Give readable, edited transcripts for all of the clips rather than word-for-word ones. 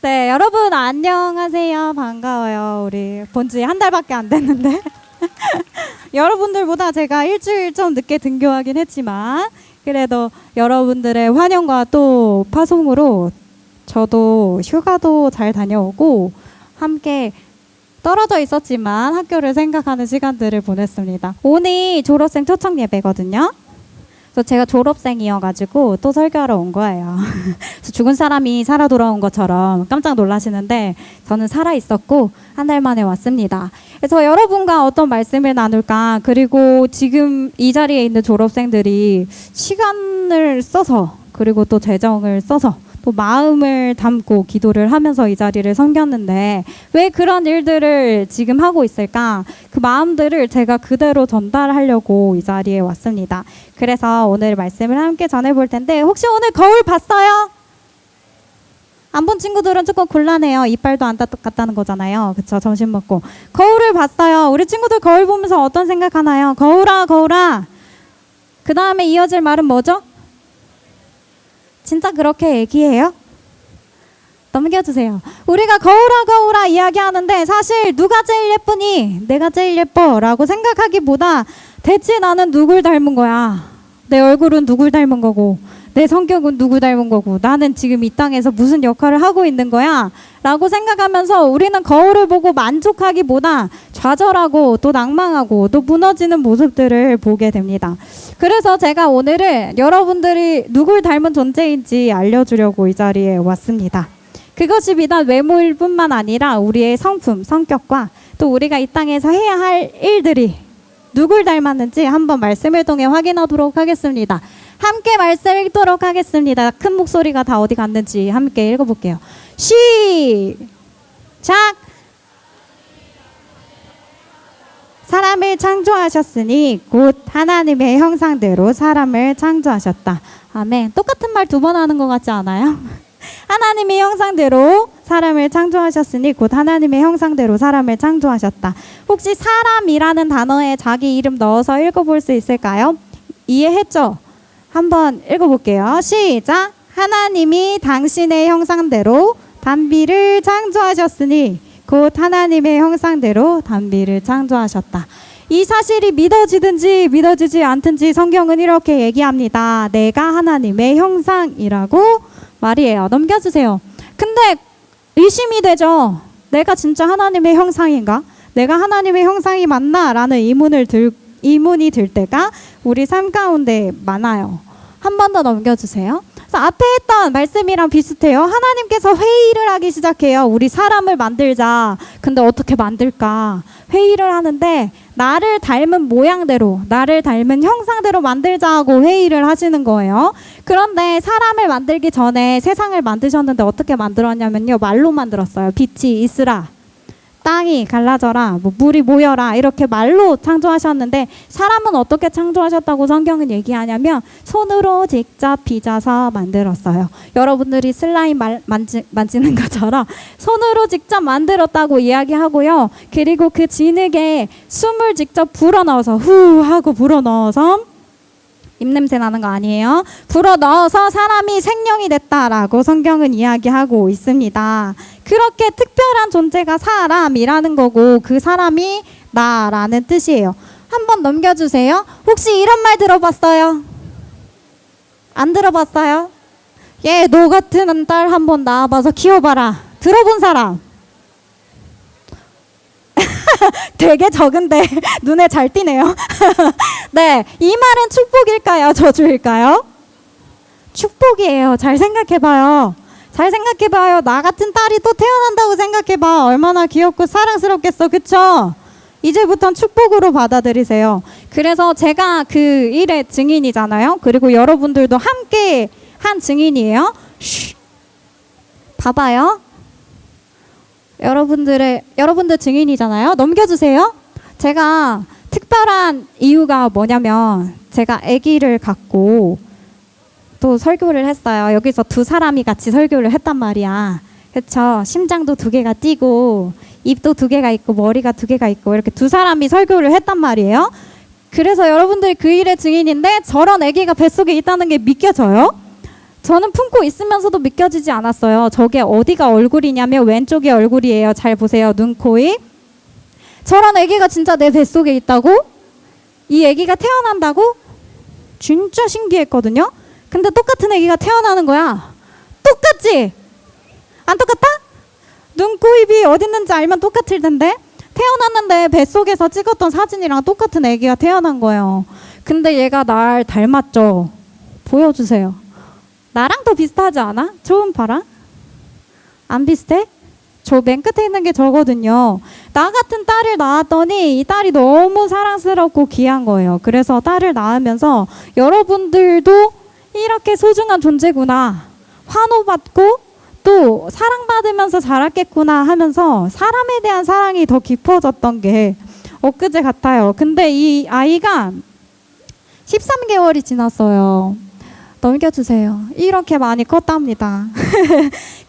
네, 여러분 안녕하세요. 반가워요. 우리 본지 한 달밖에 안 됐는데 여러분들보다 제가 일주일 좀 늦게 등교하긴 했지만 그래도 여러분들의 환영과 또 파송으로 저도 휴가도 잘 다녀오고 함께 떨어져 있었지만 학교를 생각하는 시간들을 보냈습니다. 오늘 졸업생 초청 예배거든요. 그래서 제가 졸업생이어가지고 또 설교하러 온 거예요. 그래서 죽은 사람이 살아 돌아온 것처럼 깜짝 놀라시는데 저는 살아 있었고 한 달 만에 왔습니다. 그래서 여러분과 어떤 말씀을 나눌까, 그리고 지금 이 자리에 있는 졸업생들이 시간을 써서 그리고 또 재정을 써서 또 마음을 담고 기도를 하면서 이 자리를 섬겼는데 왜 그런 일들을 지금 하고 있을까? 그 마음들을 제가 그대로 전달하려고 이 자리에 왔습니다. 그래서 오늘 말씀을 함께 전해볼 텐데, 혹시 오늘 거울 봤어요? 안 본 친구들은 조금 곤란해요. 이빨도 안 닦았다는 거잖아요. 그쵸? 점심 먹고. 거울을 봤어요. 우리 친구들 거울 보면서 어떤 생각하나요? 거울아, 거울아. 그 다음에 이어질 말은 뭐죠? 진짜 그렇게 얘기해요? 넘겨주세요. 우리가 거울아 거울아 이야기하는데 사실 누가 제일 예쁘니? 내가 제일 예뻐 라고 생각하기보다 대체 나는 누굴 닮은 거야? 내 얼굴은 누굴 닮은 거고 내 성격은 누구 닮은 거고 나는 지금 이 땅에서 무슨 역할을 하고 있는 거야? 라고 생각하면서 우리는 거울을 보고 만족하기보다 좌절하고 또 낭망하고 또 무너지는 모습들을 보게 됩니다. 그래서 제가 오늘은 여러분들이 누굴 닮은 존재인지 알려주려고 이 자리에 왔습니다. 그것이 비단 외모일 뿐만 아니라 우리의 성품, 성격과 또 우리가 이 땅에서 해야 할 일들이 누굴 닮았는지 한번 말씀을 통해 확인하도록 하겠습니다. 함께 말씀 읽도록 하겠습니다. 큰 목소리가 다 어디 갔는지 함께 읽어볼게요. 시작! 사람을 창조하셨으니 곧 하나님의 형상대로 사람을 창조하셨다. 아멘. 똑같은 말 두 번 하는 것 같지 않아요? 하나님의 형상대로 사람을 창조하셨으니 곧 하나님의 형상대로 사람을 창조하셨다. 혹시 사람이라는 단어에 자기 이름 넣어서 읽어볼 수 있을까요? 이해했죠? 한번 읽어볼게요. 시작! 하나님이 당신의 형상대로 단비를 창조하셨으니 곧 하나님의 형상대로 단비를 창조하셨다. 이 사실이 믿어지든지 믿어지지 않든지 성경은 이렇게 얘기합니다. 내가 하나님의 형상이라고 말이에요. 넘겨주세요. 근데 의심이 되죠. 내가 진짜 하나님의 형상인가? 내가 하나님의 형상이 맞나? 라는 의문이 들 때가 우리 삶 가운데 많아요. 한 번 더 넘겨주세요. 그래서 앞에 했던 말씀이랑 비슷해요. 하나님께서 회의를 하기 시작해요. 우리 사람을 만들자. 근데 어떻게 만들까? 회의를 하는데 나를 닮은 모양대로, 나를 닮은 형상대로 만들자 하고 회의를 하시는 거예요. 그런데 사람을 만들기 전에 세상을 만드셨는데 어떻게 만들었냐면요. 말로 만들었어요. 빛이 있으라. 땅이 갈라져라, 물이 모여라, 이렇게 말로 창조하셨는데 사람은 어떻게 창조하셨다고 성경은 얘기하냐면 손으로 직접 빚어서 만들었어요. 여러분들이 슬라임 만지는 것처럼 손으로 직접 만들었다고 이야기하고요. 그리고 그 진흙에 숨을 직접 불어넣어서 후 하고 불어넣어서 입냄새 나는 거 아니에요? 불어넣어서 사람이 생명이 됐다라고 성경은 이야기하고 있습니다. 그렇게 특별한 존재가 사람이라는 거고 그 사람이 나라는 뜻이에요. 한번 넘겨주세요. 혹시 이런 말 들어봤어요? 안 들어봤어요? 예, 너 같은 딸 한번 낳아봐서 키워봐라. 들어본 사람? 되게 적은데 눈에 잘 띄네요. 네, 이 말은 축복일까요? 저주일까요? 축복이에요. 잘 생각해봐요. 잘 생각해봐요. 나 같은 딸이 또 태어난다고 생각해봐. 얼마나 귀엽고 사랑스럽겠어. 그쵸? 이제부터는 축복으로 받아들이세요. 그래서 제가 그 일의 증인이잖아요. 그리고 여러분들도 함께 한 증인이에요. 쉬. 봐봐요. 여러분들 증인이잖아요. 넘겨주세요. 제가 특별한 이유가 뭐냐면 제가 아기를 갖고 또 설교를 했어요. 여기서 두 사람이 같이 설교를 했단 말이야. 그쵸? 심장도 두 개가 뛰고 입도 두 개가 있고 머리가 두 개가 있고 이렇게 두 사람이 설교를 했단 말이에요. 그래서 여러분들이 그 일의 증인인데 저런 아기가 뱃속에 있다는 게 믿겨져요? 저는 품고 있으면서도 믿겨지지 않았어요. 저게 어디가 얼굴이냐면 왼쪽이 얼굴이에요. 잘 보세요. 눈, 코, 입. 저런 아기가 진짜 내 뱃속에 있다고? 이 아기가 태어난다고? 진짜 신기했거든요. 근데 똑같은 아기가 태어나는 거야. 똑같지? 안 똑같아? 눈, 코, 입이 어디 있는지 알면 똑같을 텐데. 태어났는데 뱃속에서 찍었던 사진이랑 똑같은 아기가 태어난 거예요. 근데 얘가 날 닮았죠. 보여주세요. 나랑 더 비슷하지 않아? 초음파랑? 안 비슷해? 저 맨 끝에 있는 게 저거든요. 나 같은 딸을 낳았더니 이 딸이 너무 사랑스럽고 귀한 거예요. 그래서 딸을 낳으면서 여러분들도 이렇게 소중한 존재구나. 환호받고 또 사랑받으면서 자랐겠구나 하면서 사람에 대한 사랑이 더 깊어졌던 게 엊그제 같아요. 근데 이 아이가 13개월이 지났어요. 넘겨주세요. 이렇게 많이 컸답니다.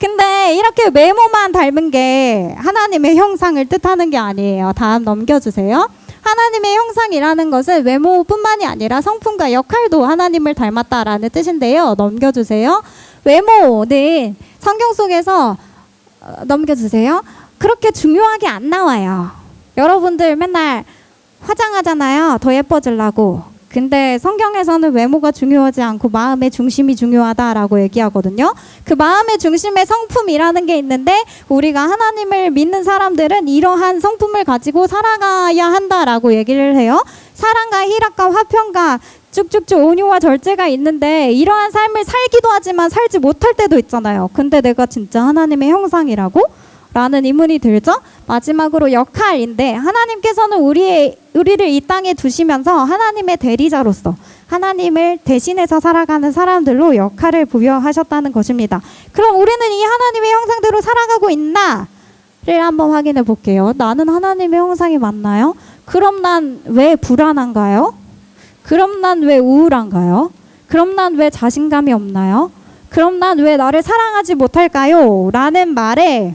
근데 이렇게 외모만 닮은 게 하나님의 형상을 뜻하는 게 아니에요. 다음 넘겨주세요. 하나님의 형상이라는 것은 외모뿐만이 아니라 성품과 역할도 하나님을 닮았다라는 뜻인데요. 넘겨주세요. 외모는 성경 속에서 넘겨주세요. 그렇게 중요하게 안 나와요. 여러분들 맨날 화장하잖아요. 더 예뻐지려고. 근데 성경에서는 외모가 중요하지 않고 마음의 중심이 중요하다라고 얘기하거든요. 그 마음의 중심의 성품이라는 게 있는데 우리가 하나님을 믿는 사람들은 이러한 성품을 가지고 살아가야 한다라고 얘기를 해요. 사랑과 희락과 화평과 쭉쭉쭉 온유와 절제가 있는데 이러한 삶을 살기도 하지만 살지 못할 때도 있잖아요. 근데 내가 진짜 하나님의 형상이라고? 라는 의문이 들죠. 마지막으로 역할인데 하나님께서는 우리를 이 땅에 두시면서 하나님의 대리자로서 하나님을 대신해서 살아가는 사람들로 역할을 부여하셨다는 것입니다. 그럼 우리는 이 하나님의 형상대로 살아가고 있나를 한번 확인해 볼게요. 나는 하나님의 형상이 맞나요? 그럼 난 왜 불안한가요? 그럼 난 왜 우울한가요? 그럼 난 왜 자신감이 없나요? 그럼 난 왜 나를 사랑하지 못할까요? 라는 말에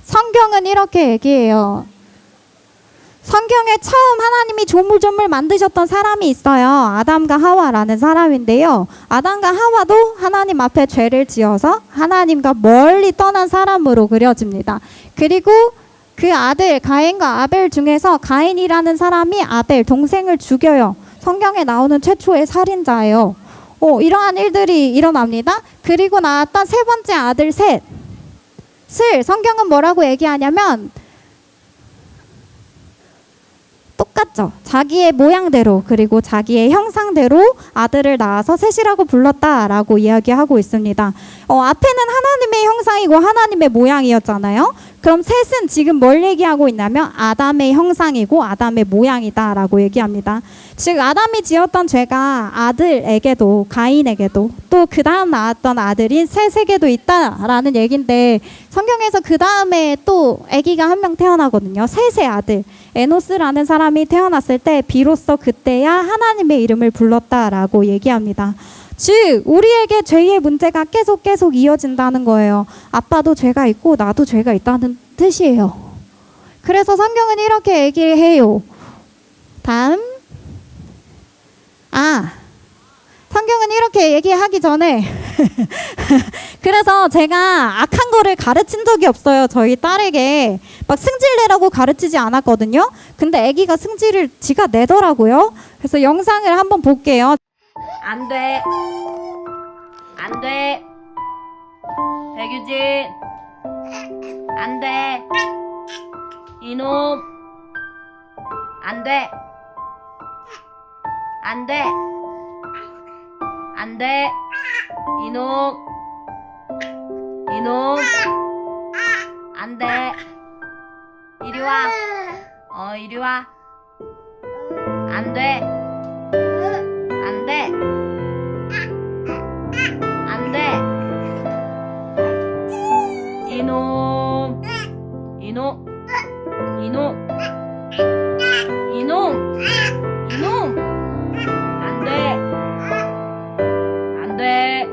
성경은 이렇게 얘기해요. 성경에 처음 하나님이 조물조물 만드셨던 사람이 있어요. 아담과 하와라는 사람인데요. 아담과 하와도 하나님 앞에 죄를 지어서 하나님과 멀리 떠난 사람으로 그려집니다. 그리고 그 아들 가인과 아벨 중에서 가인이라는 사람이 아벨 동생을 죽여요. 성경에 나오는 최초의 살인자예요. 이러한 일들이 일어납니다. 그리고 낳았던 세 번째 아들 셋을 성경은 뭐라고 얘기하냐면 똑같죠. 자기의 모양대로 그리고 자기의 형상대로 아들을 낳아서 셋이라고 불렀다라고 이야기하고 있습니다. 앞에는 하나님의 형상이고 하나님의 모양이었잖아요. 그럼 셋은 지금 뭘 얘기하고 있냐면 아담의 형상이고 아담의 모양이다라고 얘기합니다. 즉 아담이 지었던 죄가 아들에게도 가인에게도 또 그 다음 낳았던 아들인 셋에게도 있다라는 얘기인데 성경에서 그 다음에 또 아기가 한 명 태어나거든요. 셋의 아들 에노스라는 사람이 태어났을 때 비로소 그때야 하나님의 이름을 불렀다라고 얘기합니다. 즉 우리에게 죄의 문제가 계속 이어진다는 거예요. 아빠도 죄가 있고 나도 죄가 있다는 뜻이에요. 그래서 성경은 이렇게 얘기를 해요. 다음 성경은 이렇게 얘기하기 전에 그래서 제가 악한 거를 가르친 적이 없어요. 저희 딸에게 막 승질내라고 가르치지 않았거든요. 근데 아기가 승질을 지가 내더라고요. 그래서 영상을 한번 볼게요. 안 돼. 안 돼. 백유진. 안 돼. 이놈. 안 돼. 안 돼. 안 돼. 이놈. 이놈. 안 돼. 이리 와. 이리 와. 안 돼. 안 돼. 안 돼. 이놈. 이놈. 이놈. 이놈. 이놈. 안 돼. 안 돼.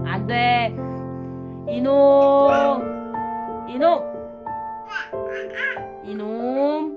안 돼. 이놈. 이놈. 이놈.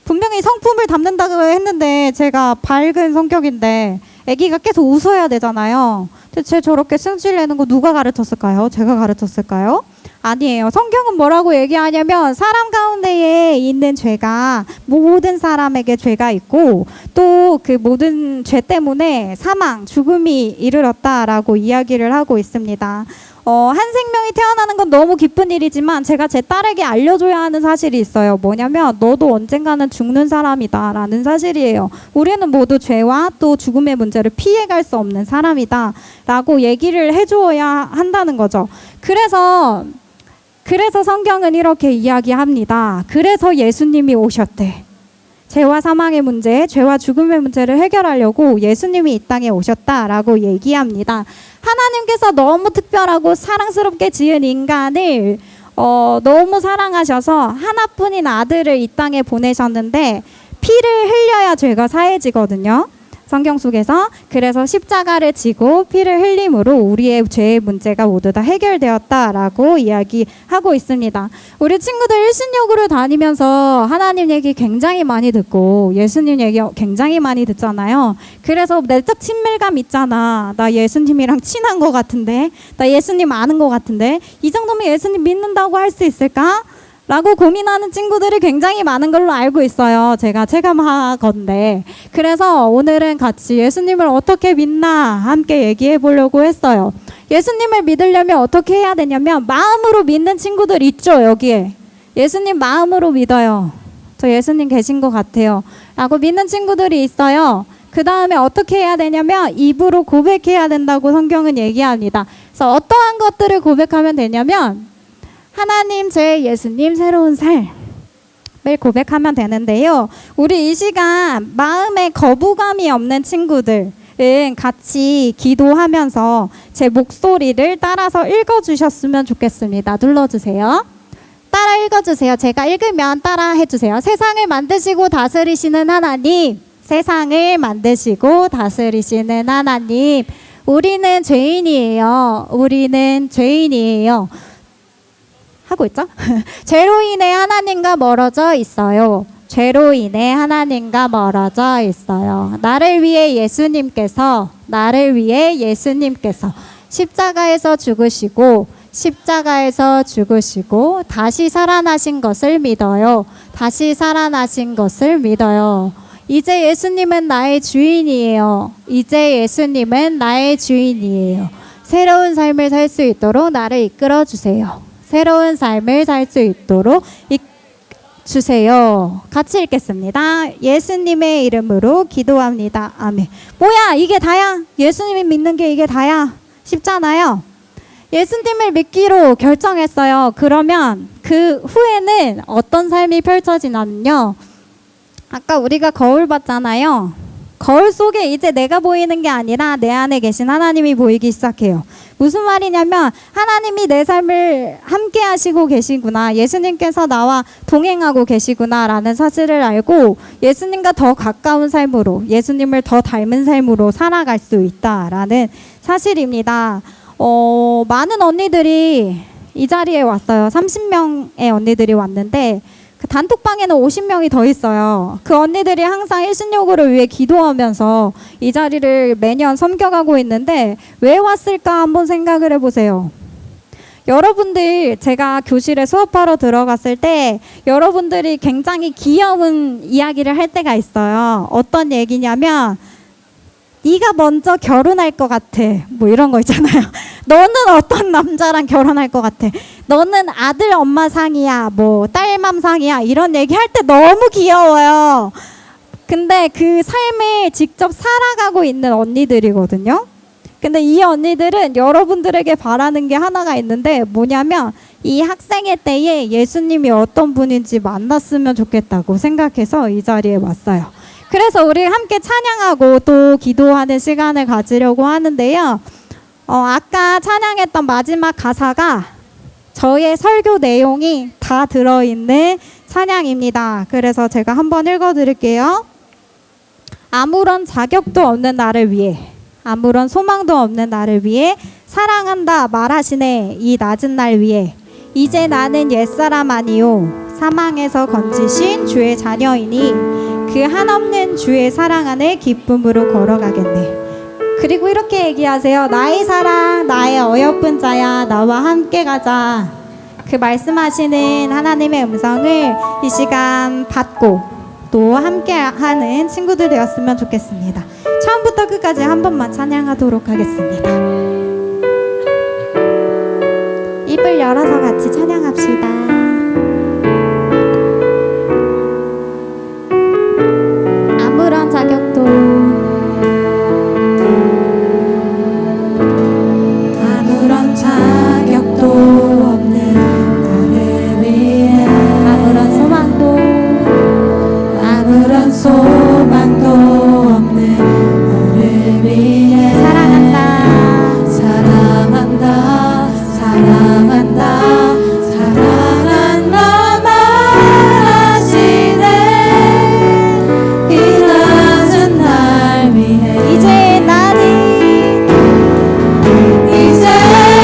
분명히 성경이 성품을 담는다고 했는데 제가 밝은 성격인데 아기가 계속 웃어야 되잖아요. 대체 저렇게 승질 내는 거 누가 가르쳤을까요? 제가 가르쳤을까요? 아니에요. 성경은 뭐라고 얘기하냐면 사람 가운데에 있는 죄가 모든 사람에게 죄가 있고 또 그 모든 죄 때문에 사망, 죽음이 이르렀다라고 이야기를 하고 있습니다. 한 생명이 태어나는 건 너무 기쁜 일이지만 제가 제 딸에게 알려줘야 하는 사실이 있어요. 뭐냐면 너도 언젠가는 죽는 사람이다 라는 사실이에요. 우리는 모두 죄와 또 죽음의 문제를 피해갈 수 없는 사람이다 라고 얘기를 해주어야 한다는 거죠. 그래서 성경은 이렇게 이야기합니다. 그래서 예수님이 오셨대. 죄와 사망의 문제, 죄와 죽음의 문제를 해결하려고 예수님이 이 땅에 오셨다라고 얘기합니다. 하나님께서 너무 특별하고 사랑스럽게 지은 인간을 너무 사랑하셔서 하나뿐인 아들을 이 땅에 보내셨는데 피를 흘려야 죄가 사해지거든요. 성경 속에서 그래서 십자가를 지고 피를 흘림으로 우리의 죄의 문제가 모두 다 해결되었다라고 이야기하고 있습니다. 우리 친구들 일신역으로 다니면서 하나님 얘기 굉장히 많이 듣고 예수님 얘기 굉장히 많이 듣잖아요. 그래서 내적 친밀감 있잖아. 나 예수님이랑 친한 것 같은데, 나 예수님 아는 것 같은데 이 정도면 예수님 믿는다고 할 수 있을까? 라고 고민하는 친구들이 굉장히 많은 걸로 알고 있어요. 제가 체감하건데. 그래서 오늘은 같이 예수님을 어떻게 믿나 함께 얘기해 보려고 했어요. 예수님을 믿으려면 어떻게 해야 되냐면 마음으로 믿는 친구들 있죠, 여기에. 예수님 마음으로 믿어요. 저 예수님 계신 것 같아요. 라고 믿는 친구들이 있어요. 그 다음에 어떻게 해야 되냐면 입으로 고백해야 된다고 성경은 얘기합니다. 그래서 어떠한 것들을 고백하면 되냐면 하나님, 제 예수님, 새로운 삶을 고백하면 되는데요. 우리 이 시간 마음에 거부감이 없는 친구들은 같이 기도하면서 제 목소리를 따라서 읽어주셨으면 좋겠습니다. 눌러주세요. 따라 읽어주세요. 제가 읽으면 따라 해주세요. 세상을 만드시고 다스리시는 하나님, 세상을 만드시고 다스리시는 하나님, 우리는 죄인이에요. 우리는 죄인이에요. 하고 있죠? 죄로 인해 하나님과 멀어져 있어요. 죄로 인해 하나님과 멀어져 있어요. 나를 위해 예수님께서 십자가에서 죽으시고 다시 살아나신 것을 믿어요. 다시 살아나신 것을 믿어요. 이제 예수님은 나의 주인이에요. 이제 예수님은 나의 주인이에요. 새로운 삶을 살 수 있도록 나를 이끌어 주세요. 새로운 삶을 살 수 있도록 주세요. 같이 읽겠습니다. 예수님의 이름으로 기도합니다. 아멘. 뭐야, 이게 다야? 예수님을 믿는 게 이게 다야? 쉽잖아요. 예수님을 믿기로 결정했어요. 그러면 그 후에는 어떤 삶이 펼쳐지냐면요. 아까 우리가 거울 봤잖아요. 거울 속에 이제 내가 보이는 게 아니라 내 안에 계신 하나님이 보이기 시작해요. 무슨 말이냐면 하나님이 내 삶을 함께 하시고 계시구나. 예수님께서 나와 동행하고 계시구나 라는 사실을 알고 예수님과 더 가까운 삶으로, 예수님을 더 닮은 삶으로 살아갈 수 있다라는 사실입니다. 많은 언니들이 이 자리에 왔어요. 30명의 언니들이 왔는데 그 단톡방에는 50명이 더 있어요. 그 언니들이 항상 일신욕을 위해 기도하면서 이 자리를 매년 섬겨가고 있는데 왜 왔을까 한번 생각을 해보세요. 여러분들, 제가 교실에 수업하러 들어갔을 때 여러분들이 굉장히 귀여운 이야기를 할 때가 있어요. 어떤 얘기냐면 네가 먼저 결혼할 것 같아. 뭐 이런 거 있잖아요. 너는 어떤 남자랑 결혼할 것 같아. 너는 아들 엄마 상이야. 뭐 딸맘 상이야. 이런 얘기 할 때 너무 귀여워요. 근데 그 삶을 직접 살아가고 있는 언니들이거든요. 근데 이 언니들은 여러분들에게 바라는 게 하나가 있는데 뭐냐면 이 학생의 때에 예수님이 어떤 분인지 만났으면 좋겠다고 생각해서 이 자리에 왔어요. 그래서 우리 함께 찬양하고 또 기도하는 시간을 가지려고 하는데요. 아까 찬양했던 마지막 가사가 저의 설교 내용이 다 들어있는 찬양입니다. 그래서 제가 한번 읽어드릴게요. 아무런 자격도 없는 나를 위해, 아무런 소망도 없는 나를 위해 사랑한다 말하시네 이 낮은 날 위해. 이제 나는 옛사람 아니요 사망에서 건지신 주의 자녀이니 그 한없는 주의 사랑 안에 기쁨으로 걸어가겠네. 그리고 이렇게 얘기하세요. 나의 사랑, 나의 어여쁜 자야, 나와 함께 가자. 그 말씀하시는 하나님의 음성을 이 시간 받고 또 함께하는 친구들 되었으면 좋겠습니다. 처음부터 끝까지 한 번만 찬양하도록 하겠습니다. 입을 열어서 같이 찬양합시다. 아무런 자격도 아무런 자격도 없는 나를 위해 아무런 소망도 아무런 소망도 없는 너를 위해 사랑한다. 사랑한다 사랑한다 사랑한다 말하시네 이 낮은 날 위해 이제 나는 이제 나는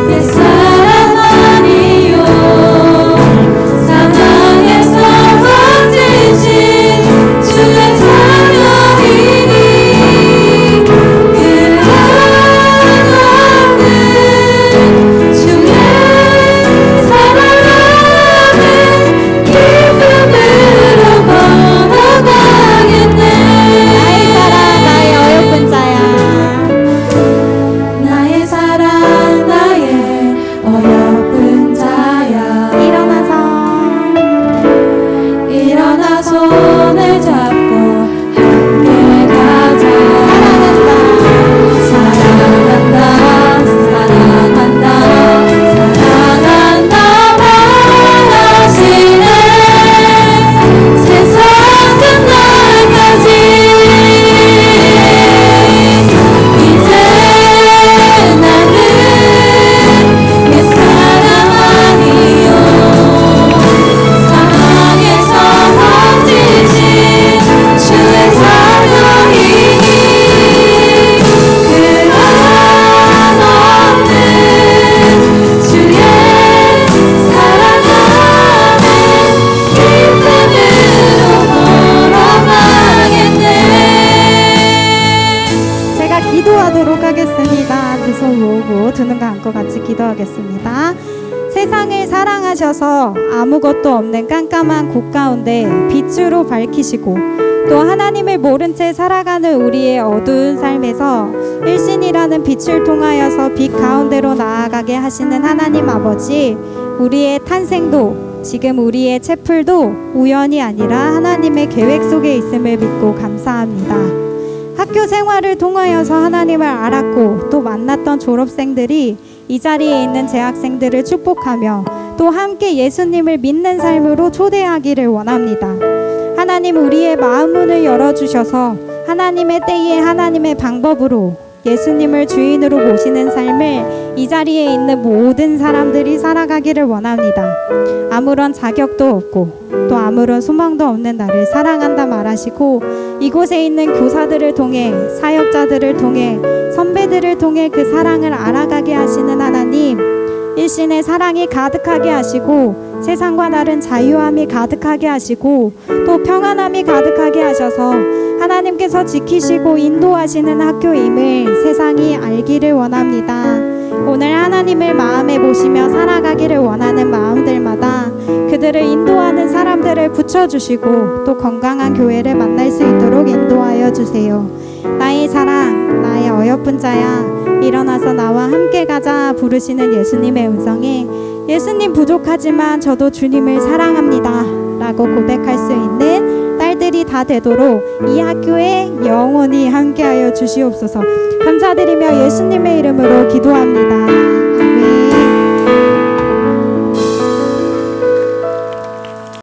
내 사랑 아니요 사랑에서 건지신 주의 자녀이니 그 한없는 주의 사랑 안에 기쁨으로 걸어가겠네 나의 사랑, 나의 어여쁜 자야. 나의 사랑 나의 어여쁜 자야 일어나 손을 잡고 함께 가자 사랑한다 사랑한다 사랑한다 말하시네 세상 끝날까지 이제 나는 내 사랑 아니요 사랑에서 건지신 주의 자녀이니 그 한없는 주의 사랑 안에 기쁨으로 걸어가겠네 제가 기도하도록 하겠습니다. 두 손 모으고 두 눈 감고 같이 기도하겠습니다. 세상을 사랑하셔서 아무것도 없는 깜깜한 곳 가운데 빛으로 밝히시고 또 하나님을 모른 채 살아가는 우리의 어두운 삶에서 일신이라는 빛을 통하여서 빛 가운데로 나아가게 하시는 하나님 아버지, 우리의 탄생도 지금 우리의 채플도 우연이 아니라 하나님의 계획 속에 있음을 믿고 감사합니다. 학교 생활을 통하여서 하나님을 알았고 또 만났던 졸업생들이 이 자리에 있는 재학생들을 축복하며 또 함께 예수님을 믿는 삶으로 초대하기를 원합니다. 하나님, 우리의 마음 문을 열어주셔서 하나님의 때에 하나님의 방법으로 예수님을 주인으로 모시는 삶을 이 자리에 있는 모든 사람들이 살아가기를 원합니다. 아무런 자격도 없고 또 아무런 소망도 없는 나를 사랑한다 말하시고 이곳에 있는 교사들을 통해 사역자들을 통해 선배들을 통해 그 사랑을 알아가게 하시는 하나님, 일신의 사랑이 가득하게 하시고 세상과 다른 자유함이 가득하게 하시고 또 평안함이 가득하게 하셔서 하나님께서 지키시고 인도하시는 학교임을 세상이 알기를 원합니다. 오늘 하나님을 마음에 모시며 살아가기를 원하는 마음들마다 그들을 인도하는 사람들을 붙여주시고 또 건강한 교회를 만날 수 있도록 인도하여 주세요. 나의 사랑, 나의 어여쁜 자야, 일어나서 나와 함께 가자 부르시는 예수님의 음성에 예수님 부족하지만 저도 주님을 사랑합니다 라고 고백할 수 있는 딸들이 다 되도록 이 학교에 영원히 함께하여 주시옵소서. 감사드리며 예수님의 이름으로 기도합니다.